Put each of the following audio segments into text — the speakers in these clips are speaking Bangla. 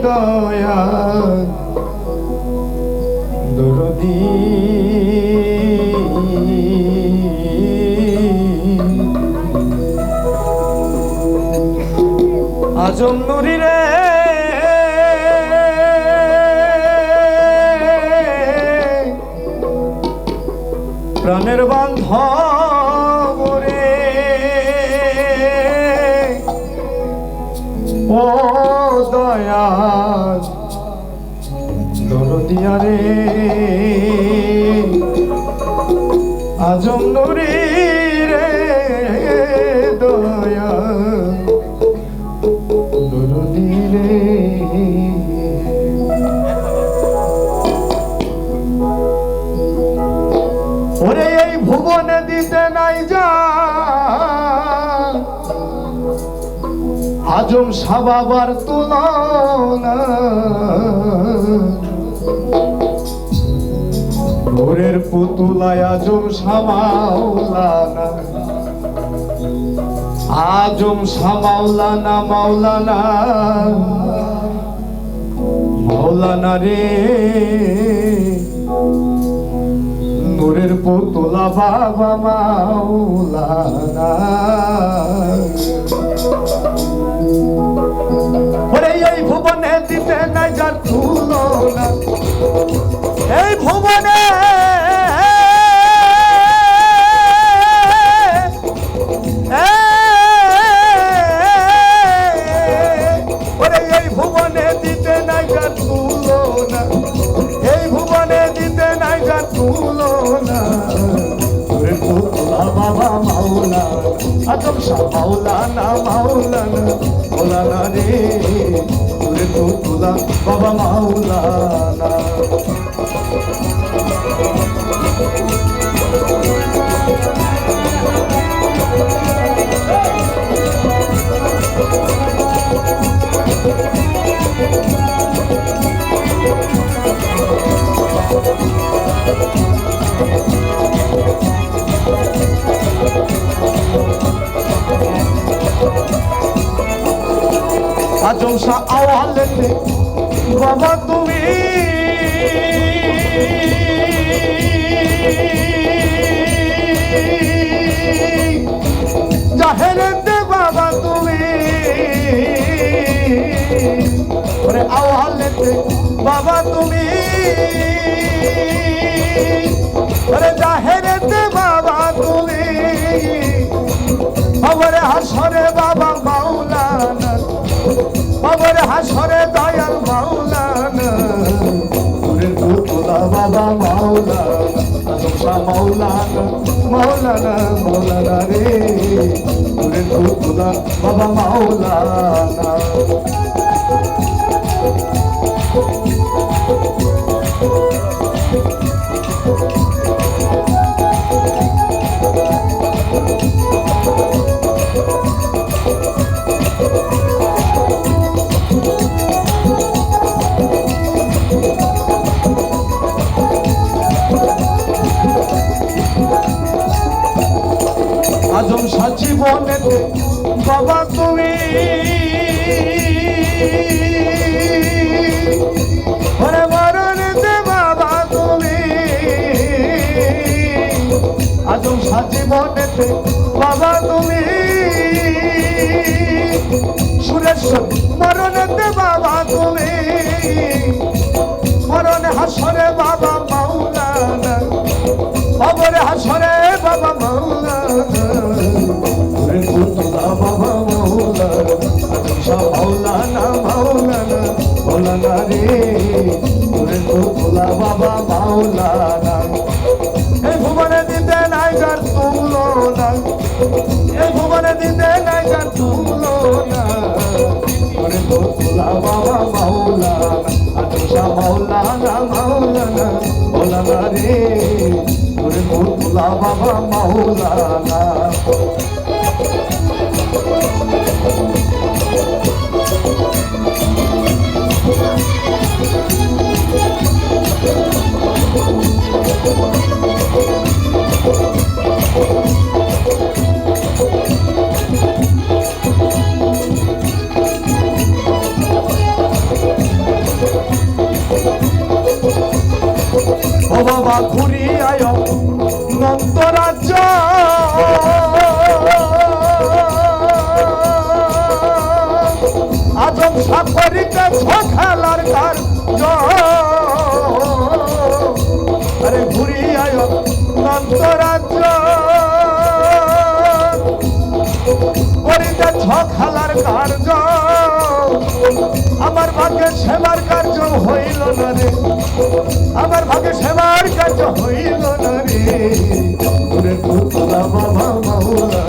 দয়া দরদি আজম নুরি রে প্রাণের বান্ধব রে ও দয়াল দরদিয়া রে আজম নুরি রে দয়াল দরদি রে ওরে এই ভুবনে দিতে নাই যা আজম সাবাবার তুলনা ভোরের পুতুলায় আজম সামাওলানা আজম সামাওলানা মাওলানা মাওলানা রে নূরের পুতুলা বাবা মাওলানা ওরে এই ভুবনে দিতে নাই যার তুলনা এই ভুবনে ওরে এই ভুবনে দিতে নাই যার তুলনা এই ভুবনে দিতে নাই যার তুলনা নূরের পুতুলা বাবা মাওলানা আজম শাহ মাওলানা মাওলানা মাওলানা রে নূরের পুতুলা বাবা মাওলানা আজম শাহ আওয়ালেতে বাবা তুমি জাহেরেতে বাবা তুমি ওরে আওয়ালেতে বাবা তুমি ওরে জাহেরেতে বাবা তুমি খবরে হাসরে বাবা মাওলানা খবরে হাসরে দয়াল মাওলানা নূরের পুতুলা বাবা মাওলানা আজম শাহ মাওলানা মাওলানা মাওলানা রে নূরের পুতুলা বাবা মাওলানা আজম শাহ জীবনেতে বাবা তুমি ওরে মরণেতে বাবা তুমি আজম শাহ জীবনেতে বাবা তুমি সুরেশ্বর মরণেতে বাবা তুমি মরণে হাসরে বাবা মাওলানা খবরে হাসরে বাবা মাওলানা নূরের পুতুলা বাবা মাওলানা আজম শাহ মাওলানা মাওলানা মাওলানা রে নূরের পুতুলা বাবা মাওলানা এই ভুবনে দিতে নাই যার তুলনা এই ভুবনে দিতে নাই যার তুলনা নূরের পুতুলা বাবা মাওলানা আজম শাহ মাওলানা মাওলানা মাওলানা রে নূরের পুতুলা বাবা মাওলানা বাবা ঘুরি আয় নন্দ রাজ্য আজম সাফরিতে খেলার কার্য আরে ঘুরি আয় নন্দ রাজ্য করিতে খেলার কার্য আমার ভাগ্যে সেবার কার্য হইল না রে আমার ভাগ্যে সেবার কার্য হইল না রে ওরে পুতলা বাবা মাওলা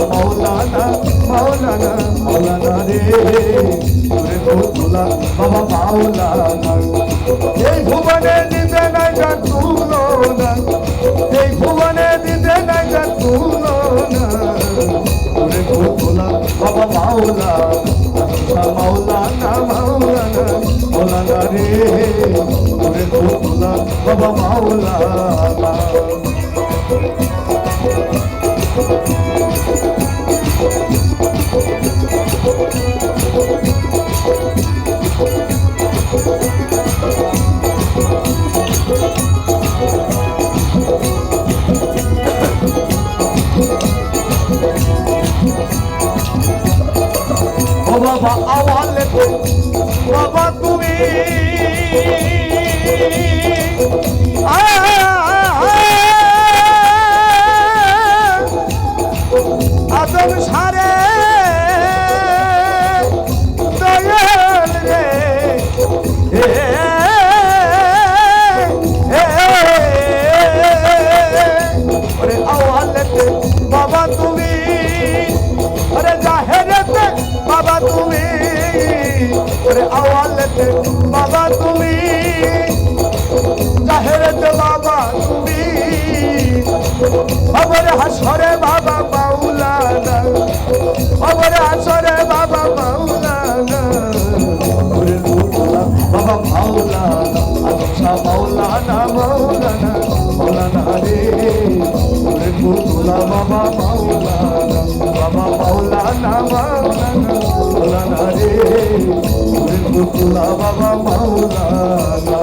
মাওলানা মাওলানা মাওলানা রে ওরে পুতলা বাবা মাওলানা এই ভুবনে দিতে নাই যার তুলনা এই ভুবনে দিতে নাই যার তুলনা ওরে পুতলা বাবা মাওলানা মাওলানা মাওলানা মাওলানা রে ওরে পুতলা বাবা মাওলানা বাবা আওয়ালে বাবা তুমি আদম সারে দয়াল রে ওরে আওয়ালে বাবা তুমি ওরে জাহেরেতে বাবা তুমি ওরে আওয়ালেতে বাবা তুমি জাহেরেতে বাবা তুমি খবরে হাসরে বাবা মাওলানা খবরে হাসরে বাবা মাওলানা ওরে পুতলা বাবা মাওলানা আচ্ছা মাওলানা মাওলানা মাওলানা রে ওরে পুতলা বাবা মাওলানা বাবা মাওলানা মাওলানা মাওলানা রে ওরে পুতলা বাবা মাওলানা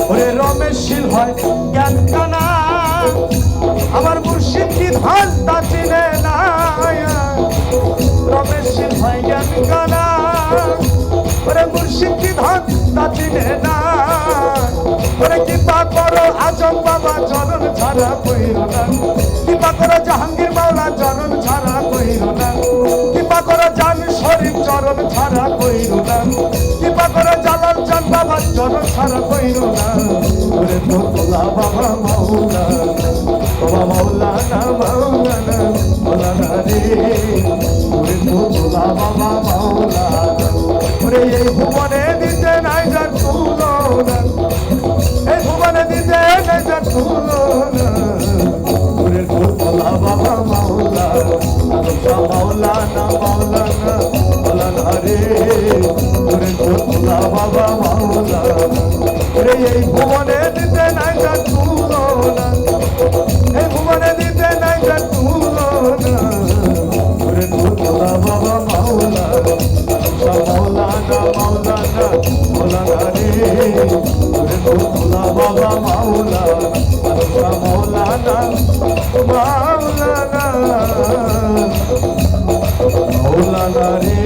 ওরে রমেশশীল হয় জ্ঞান কানা আমার মুর্শিদ কি ধান তা চিনে না রমেশশীল হয় জ্ঞান কানা ওরে মুর্শিদ কি ধান তা চিনে না ওরে কৃপা করো আজম বাবা চরণ ছাড়া কইর না কৃপা করো জাহাঙ্গীর মাওলা চরণ ছাড়া কইর না কৃপা করো জান শরীফ চরণ ছাড়া কইর না কৃপা করো জালাল চাঁদ বাবা চরণ ছাড়া কইর না ওরে পুতলা বাবা মাওলানা বাবা মাওলানা মাওলানা মাওলানা রে ওরে পুতলা বাবা মাওলানা ওরে এই ভুবনে দিতে নাই যার তুলনা এই ভুবনে দিতে নাই যার তুলনা ওরে পুতলা বাবা মাওলানা মাওলানা মাওলানা মাওলানা রে ওরে পুতলা বাবা মাওলানা ওরে এই ভুবনে দিতে নাই যার তুলনা এই ভুবনে দিতে নাই যার তুলনা ওরে পুতলা বাবা মাওলানা মাওলানা মাওলানা মাওলানা রে ওরে পুতলা বাবা মাওলানা মাওলানা মাওলানা মাওলানা রে